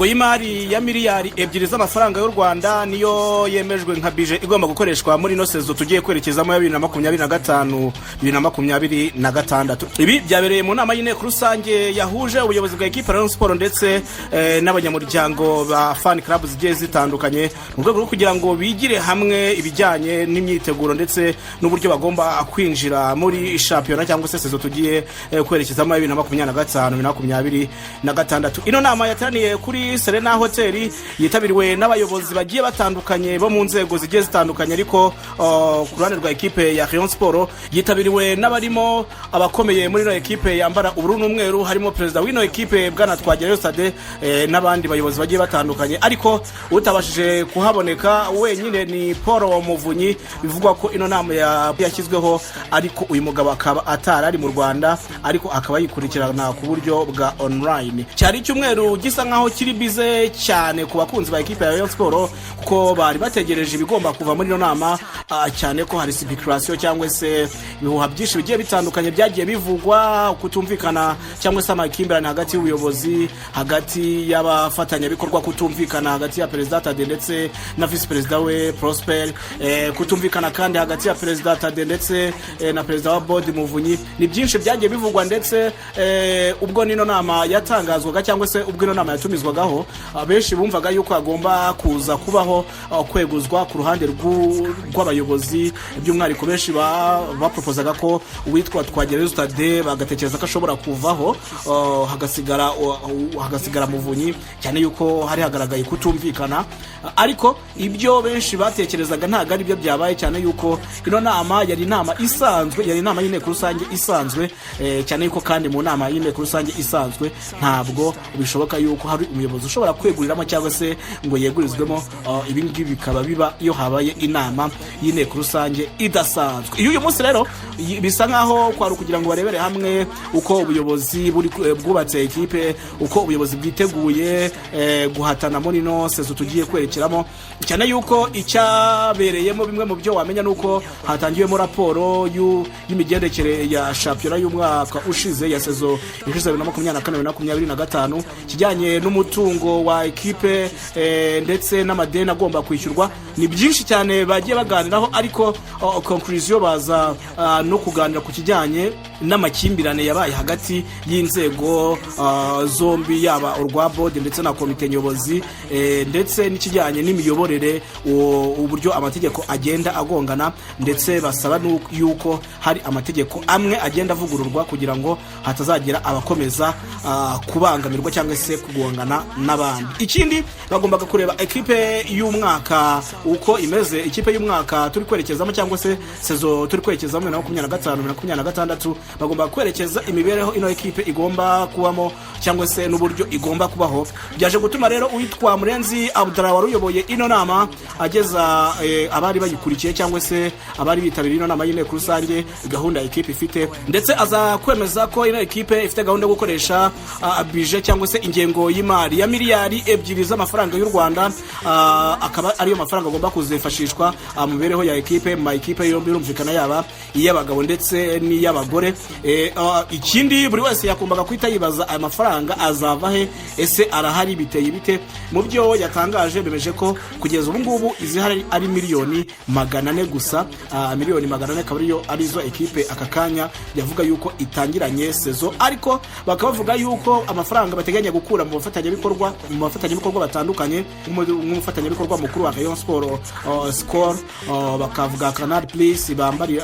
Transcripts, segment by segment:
ingengo y'imari ya miliyari 2 z'amafaranga y'u Rwanda niyo yemejwe nka budget igomba gukoreshwa muri no sezo tugiye kwerekezamo ya 2025 2026. Ibi byabereye mu nama y'inteko rusange yahuje ubuyobozi bwa equipe Rayon Sport ndetse n'abanyamuryango ba fan club zigiye zitandukanye mu rwego rwo kugira ngo bigire hamwe ibijyanye n'imyiteguro ndetse n'uburyo bagomba kwinjira muri championnat cyangwa se sezo tugiye kwerekezamo 2025 2026. Ino nama yateraniye kuri Serena Hotel yitabiriwe n'abayobozi bagiye batandukanye bo mu nzego zigiye zitandukanye, ariko ku ruhande rwa equipe ya Rayon Sport yitabiriwe n'abarimo abakomeye muri no equipe yambara ubururu n'umweru, harimo president w'ino equipe bwana Twagirayo Stade n'abandi bayobozi bagiye batandukanye, ariko utabashije kuhaboneka wenyine ni Paul Muvunyi. Bivugwa ko ino nama yashyizweho ariko uyu mugabo akaba atari mu Rwanda, ariko akaba yikurikirana ku buryo bwa online. Cyari icyumweru gisa nkaho kiri bize cyane ku bakunzi ba equipe ya Rayon Sport kuko bari bategereje ibigomba kuva muri ino nama, cyane ko hari speculation cyangwa se ibihuha byinshi bigiye bitandukanye byagiye bivugwa, kutumvikana cyangwa se amakimbirane hagati y'ubuyobozi, hagati y'abafatanya bikorwa, kutumvikana hagati ya President Tade ndetse na Vice President we Prosper, kutumvikana kandi hagati ya President Tade ndetse na President wa Board Muvunyi. Ni byinshi byagiye bivugwa, ndetse ubwo nino nama yatangazwaga cyangwa se ubwo ino nama yatumizwagaho, abenshi bumvaga yuko agomba kuza kubaho kweguzwa ku ruhande rw'abayobozi, by'umwihariko benshi bapropozaga ko uwitwa Twagirayo Stade bagatekereza ko ashobora kuvaho hagasigara Muvunyi, cyane yuko hari hagaragaye kutumvikana. Ariko ibyo benshi batekerezaga ntago ari byo byabaye, cyane yuko ino nama yari inama isanzwe, yari inama y'inteko rusange isanzwe, cyane yuko kandi mu nama y'inteko rusange isanzwe ntabwo bishoboka yuko hari umuyobozi ushobora kweguriramo cyangwa se ngo yegurizwemo. Ibi ngibi bikaba biba iyo habaye inama y'inteko rusange idasanzwe. Uyu munsi rero bisa nkaho kwari kugira ngo barebere hamwe uko ubuyobozi bwubatse equipe, uko ubuyobozi bwiteguye guhatana muri no sezo tugiye kwerekeramo, cyane yuko icyabereyemo bimwe mu byo wamenya nuko hatangiwemo raporo y'imigendekere ya championnat y'umwaka ushize ya sezo 2024-2025 kijyanye n'umutungo wa equipe ndetse n'amadeni agomba kwishyurwa. Ni byinshi cyane bagiye baganiraho, ariko conclusion baza no kuganira ku kijyanye n'amakimbirane yabaye hagati y'inzego zombi, yaba urwa board ndetse na komite nyobozi, ndetse n'ikijyanye n'imiyoborere, uburyo amategeko agenda agongana, ndetse basaba yuko hari amategeko amwe agenda avugururwa kugira ngo hatazagira abakomeza kubangamirwa cyangwa se kugongana n'abandi. Ikindi bagombaga kureba equipe y'umwaka uko imeze, ikipe y'umwaka turi kwerekezamo cyangwa se sezo turi kwerekezamo 2025-2026, bagomba kwerekeza imibereho ino equipe igomba kubamo cyangwa se n'uburyo igomba kubaho. Byaje gutuma rero uwitwa Murenzi Abdallah wari uyoboye ino nama ageza abari bayikurikiye cyangwa se abari bitabiriye ino nama y'inteko rusange gahunda equipe ifite, ndetse aza kwemeza ko ino equipe ifite gahunda yo gukoresha budget cyangwa se ingengo y'imari ya miliyari 2 z'amafaranga y'u Rwanda, akaba ariyo mafaranga agomba kuzifashishwa mu mibereho ya equipe, mu equipe yombi irumvikana yaba iy'abagabo ndetse n'iy'abagore. Ikindi buri wese yakumbaga kwita yibaza aya mafaranga azava he, ese arahari biteye bite? Mu byo yatangaje bemeje ko kugeza ubu ngubu izihari ari miliyoni 400 gusa, miliyoni 400 akaba arizo equipe akakanya yavuga yuko itangiranye sezo, ariko bakabavuga yuko amafaranga bateganya gukura mu bafatanyabikorwa batandukanye, nk'umufatanyabikorwa mukuru wa Rayon Sport Score, bakavuga Canal Plus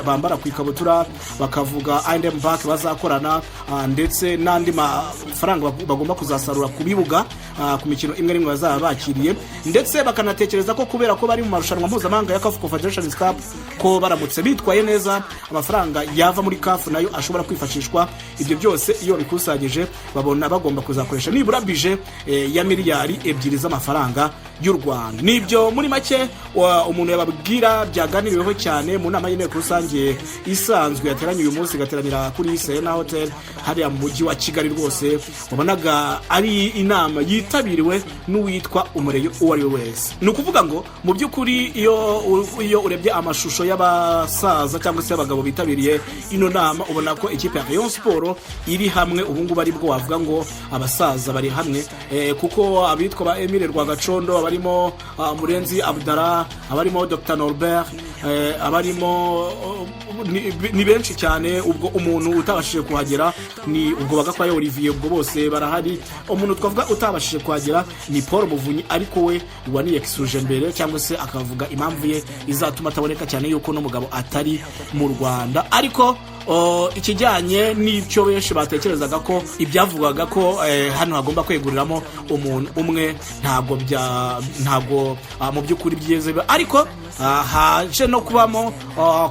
bambara ku ikabutura, bakavuga I&M Bank bazakorana, ndetse n'andi mafaranga bagomba kuzasarura ku bibuga ku mikino imwe rimwe bazaba bakiriye, ndetse bakanatekereza ko kubera ko bari mu marushanwa mpuzamahanga ya CAF Confederations Cup ko baramutse bitwaye neza amafaranga yava muri CAF nayo ashobora kwifashishwa. Ibyo byose iyo bikusanyije babona bagomba kuzakoresha nibura budget ya miliyari 2 z'amafaranga y'u Rwanda. Nibyo muri make umuntu yababwira byaganiriweho cyane mu nama y'inteko rusange isanzwe yateranye uyu munsi, gateranira kuri Serena Hotel hariya mu mujyi wa Kigali. Rwose wabonaga ari inama yitabiriwe n'uwitwa umureyo uwo ari we wese. Ni ukuvuga ngo mu by'ukuri iyo urebye amashusho y'abasaza cyangwa se abagabo bitabiriye ino nama, ubona ko ikipe ya Rayon Sport iri hamwe. Ubu ngubu ari bwo wavuga ngo abasaza bari hamwe, kuko abitwa ba Emile Rwagacondo abarimo Murenzi Abdara abarimo Dr Norbert abarimo ni benshi cyane. Ubwo umuntu utabashije kuhagera ni ubwo bagakwaye Olivier, ubwo bose barahari. Umuntu twavuga utabashije kuhagera ni Paul Muvunyi, ariko we waniyexuje mbere cyangwa se akavuga impamvu ye izatuma ataboneka cyane yuko no mugabo atari mu Rwanda. Ariko ikijyanye n'icyo benshi batekerezaga ko ibyavugwaga ko hano hagomba kweguriramo umuntu umwe ntabwo mu by'ukuri byeze, ariko haje no kubamo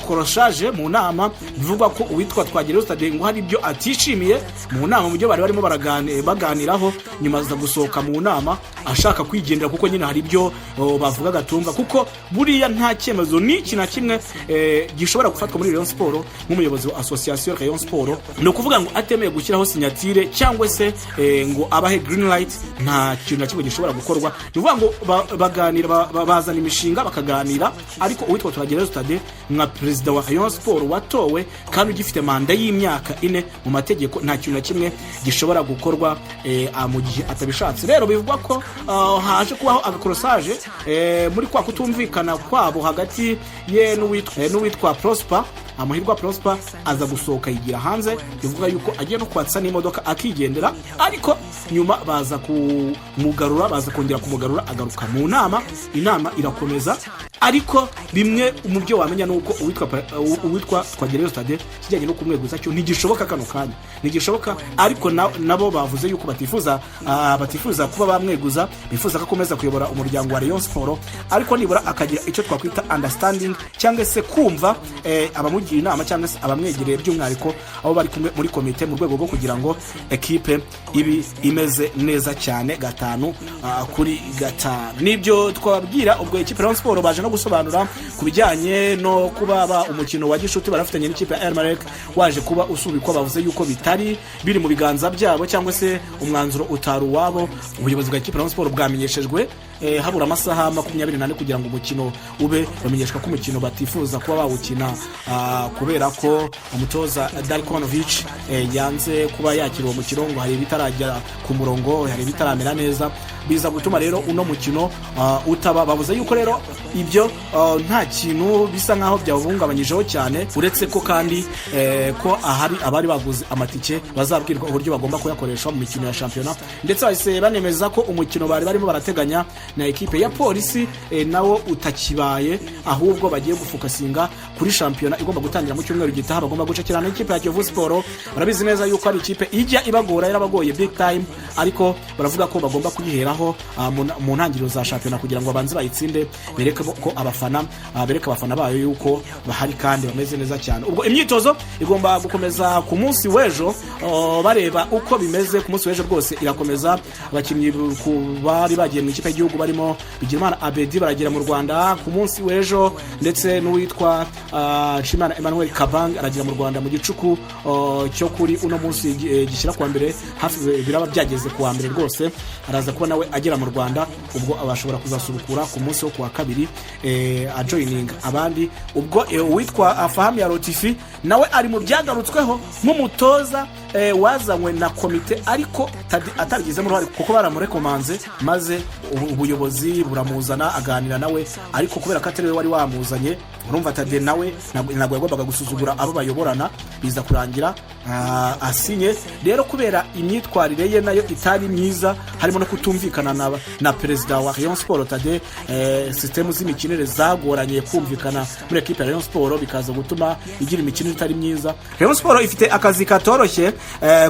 koroshaje mu nama. Bivugwa ko uwitwa Twagireho Stade ngo hari ibyo atishimiye mu nama, mu byo bari barimo baganiraho, nyuma aza gusohoka mu nama ashaka kwigendera, kuko nyine hari ibyo bavuga gatumva, kuko buriya nta cyemezo n'iki na kimwe gishobora gufatwa muri Rayon Sport nk'umuyobozi wa Association Rayon Sport, no kuvuga ngo atemeye gushyiraho sinyatire cyangwa se ngo abahe green light. Nta kintu na kimwe gishobora gukorwa. Bivuga ngo baganira, bazana imishinga bakaganira, ariko uwitwa Twagireho Stade nka perezida wa Rayon Sport watowe kandi ugifite manda y'imyaka 4 mu mategeko, nta kintu na kimwe gishobora gukorwa mu gihe atabishatse. Rero bivugwa ko haje kubaho agakorosage muri kwa kutumvikana kwabo hagati ye n'uwitwa Prosper. Amahirwa Prosper aza gusohoka yigira hanze, bivuga yuko agiye no kwatsa n'imodoka akigendera, ariko nyuma baza kumugarura, baza kongera kumugarura, agaruka mu nama. Inama irakomeza, ariko bimwe mu byo wamenya nuko uwitwa Twagireho Stade kijyanye no kumweguza cyo ntigishoboka kano kanya, ntigishoboka. Ariko nabo bavuze yuko batifuza kuba bamweguza, bifuza ko akomeza kuyobora umuryango wa Rayon Sport, ariko nibura akagira icyo twakwita understanding cyangwa se kumva abamugira inama cyangwa se abamwegereye, by'umwihariko abo bari kumwe muri komite, mu rwego rwo kugira ngo ekipe ibi imeze neza cyane 5-5. Nibyo twababwira. Ubwo ekipe Rayon Sport baje no gusobanura ku bijyanye no kuba umukino wa gishuti barafitanye n'ikipe ya Elmarek waje kuba usubikwa. Bavuze yuko bitari biri mu biganza byabo cyangwa se umwanzuro utaru wabo. Ubuyobozi bwa ekipe Rayon Sport bwamenyeshejwe habura amasaha 24 kugira ngo umukino ube, bamenyeshwa ko umukino batifuza kuba bawukina kubera ko umutoza Darkonovic yanze kuba yakira uwo mukino, ngo hari bitarajya ku murongo, hari bitaramera neza, biza gutuma rero uno mukino utaba. Bavuze yuko rero ibyo nta kintu bisa nkaho byabungabanyijeho cyane, uretse ko kandi ko ahari abari baguze amatike bazabwirwa uburyo bagomba kuyakoresha mu mikino ya shampiyona, ndetse bahise banemeza ko umukino bari barimo barateganya na ekipe ya Polisi nawo utakibaye, ahubwo bagiye gufokasinga kuri shampiyona igomba gutangira mu cyumweru gitaha. Bagomba gucakirana n'ikipe ya Kiyovu Sport. Barabizi neza yuko ari ikipe ijya ibagora, yarabagoye big time, ariko baravuga ko bagomba kuyiheraho mu ntangiriro za shampiyona kugira ngo abanze bayitsinde, bereke ko abafana bayo yuko bahari kandi bameze neza cyane. Ubwo imyitozo igomba gukomeza ku munsi w'ejo, bareba uko bimeze. Ku munsi w'ejo rwose irakomeza. Abakinnyi bari bagiye mu ikipe y'igihugu barimo Bigirimana Abedi baragera mu Rwanda ku munsi w'ejo, ndetse n'uwitwa Shimana Emmanuel Kabang aragera mu Rwanda mu gicuku cyo kuri uno munsi gishyira kwa mbere, hafi biraba byageze ku wa mbere rwose araza kuba nawe agera mu Rwanda. Ubwo abashobora kuzasubukura ku munsi wo kuwa kabiri ajoining abandi. Ubwo uwitwa Fahami ya Rotifi nawe ari mu byagarutsweho nk'umutoza wazanywe na komite, ariko atarigizemo uruhare kuko baramurekomanze, maze ubuyobozi buramuzana aganira nawe, ariko kubera ko atari we wari wamuzanye, urumva Tade nawe ntabwo yagombaga gusuzugura abo bayoborana, biza kurangira asinye. Rero kubera imyitwarire ye nayo itari myiza, harimo no kutumvikana na perezida wa Rayon Sport Tade, system z'imikinire zagoranye kumvikana muri equipe ya Rayon Sport, bikaza gutuma igira imikinire itari myiza. Rayon Sport ifite akazi katoroshye,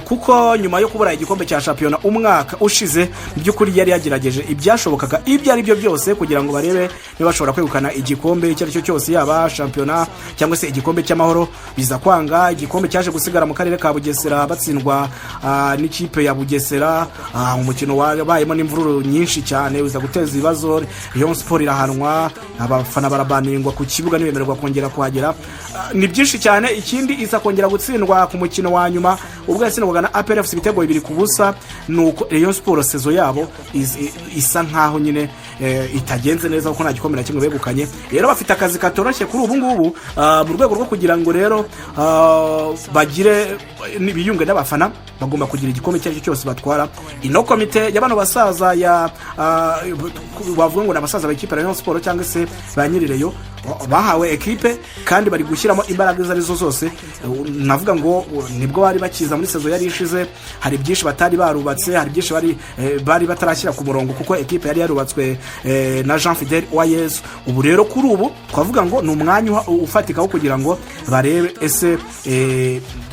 kuko nyuma yo kubura igikombe cya shampiyona umwaka ushize, by'ukuri yari yagerageje ibyashobokaga ibyo ari byo byose kugira ngo barebe niba bashobora kwegukana igikombe icyo ari cyo cyose, yaba shampiyona cyangwa se igikombe cy'amahoro. Biza kwanga, igikombe cyaje gusigara mu karere ka Bugesera batsindwa n'ikipe ya Bugesera. Umukino wabayemo n'imvururu nyinshi cyane, uza guteza ibibazo. Rayon Sport irahanwa, abafana barabaningwa ku kibuga, nibemererwa kongera kuhagera. Ni byinshi cyane. Ikindi iza kongera gutsindwa ku mukino wa nyuma ubwo yatsindwaga na APR FC ibitego 2-0 nuko Rayon Sport sezo yabo isa nkaho nyine itagenze neza kuko nta gikombe na kimwe begukanye. Rero bafite akazi katoroshye kuri ubu ngubu mu rwego rwo kugira ngo rero bagire biyunge n'abafana, bagomba kugira igikombe cyacyo cyose batwara. Ino komite y'abano basaza ya bavuga ngo n'abasaza b'ikipe ya Rayon Sport cyangwa se ba nyirireyo bahawe ekipe kandi bari gushyiramo imbaraga zarizo zose. Navuga ngo nibwo bari bakiza muri sezo yari ishize, hari byinshi batari barubatse, hari byinshi bari batarashyira ku murongo kuko ekipe yari yarubatswe na Jean Fidel Uwayezu. Ubu rero kuri ubu twavuga ngo ni umwanya ufatikaho kugira ngo barebe ese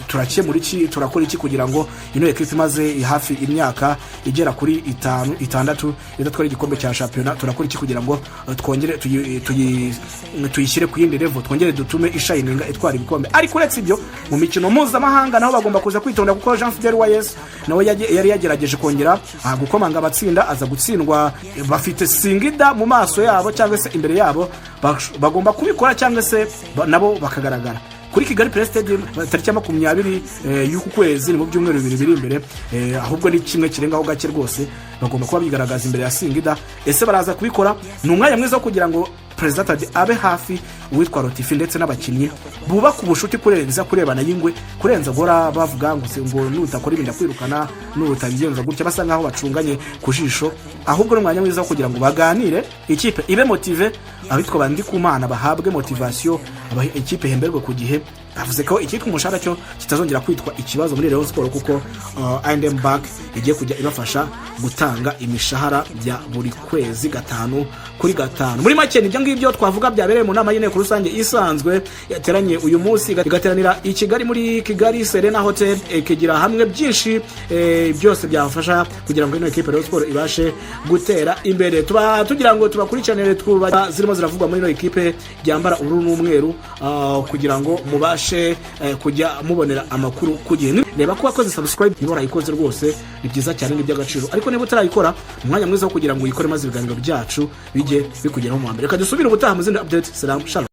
turakemura iki, turakora iki kugira ngo ino ekipe imaze hafi imyaka igera kuri 5-6 idatwara igikombe cya championnat, turakora iki kugira ngo twongere tuyishyire ku yindi level, twongere dutume ishininga itwara ibikombe. Ariko uretse ibyo mu mikino mpuzamahanga naho bagomba kuza kwitonda kuko Jean Fidel Uwayezu nawe yari yagerageje kongera gukomanga abatsinda, aza gutsindwa. Bafite Singida mu maso yabo cyangwa se imbere yabo, bagomba kubikora cyangwa se nabo bakagaragara kuri Kigali Play Stadium tariki ya 20 y'uku kwezi, ni mu byumweru 2 biri imbere. Ahubwo ni kimwe kirengaho gake rwose, bagomba kuba bigaragaza imbere ya Singida. Ese baraza kubikora? Ni umwanya mwiza wo kugira ngo President abe hafi uwitwa Rotifi ndetse n'abakinnyi bubaka ubushuti kurenza kurebana y'ingwe, kurenza gora bavuga ngo nutakora ibinda kwirukana n'utabigenza gutya, basa nkaho bacunganye kujisho. Ahubwo n'umwanya mwiza wo kugira ngo baganire, ikipe ibe motive, abitwa bandi kumana bahabwe motivation, ikipe hemberwe ku gihe. Bavuze ko ikipe umushara cyo kitazongera kwitwa ikibazo muri Rayon Sport kuko I&M Bank igiye kujya ibafasha gutanga imishahara bya buri kwezi 5 kuri 5. Muri make nibyo ngibyo twavuga byabereye mu nama y'inteko rusange isanzwe yateranye uyu munsi, igateranira i Kigali muri Kigali Serena Hotel, ikigira hamwe byinshi byose byafasha kugira ngo ino ekipe Rayon Sport ibashe gutera imbere. Tugira ngo tubakurikiranire zirimo ziravugwa muri ino ekipe byambara ubururu n'umweru kugira ngo mubashe kujya mubonera amakuru ku gihe. Reba ko wakoze subscribe niba urayikoze rwose ni byiza cyane, ni by'agaciro. Ariko niba utarayikora, umwanya mwiza wo kugira ngo uyikore maze ibiganiro byacu bijye bikugeraho mu mbere. Reka dusubire ubutaha mu zindi update. Salam shalom.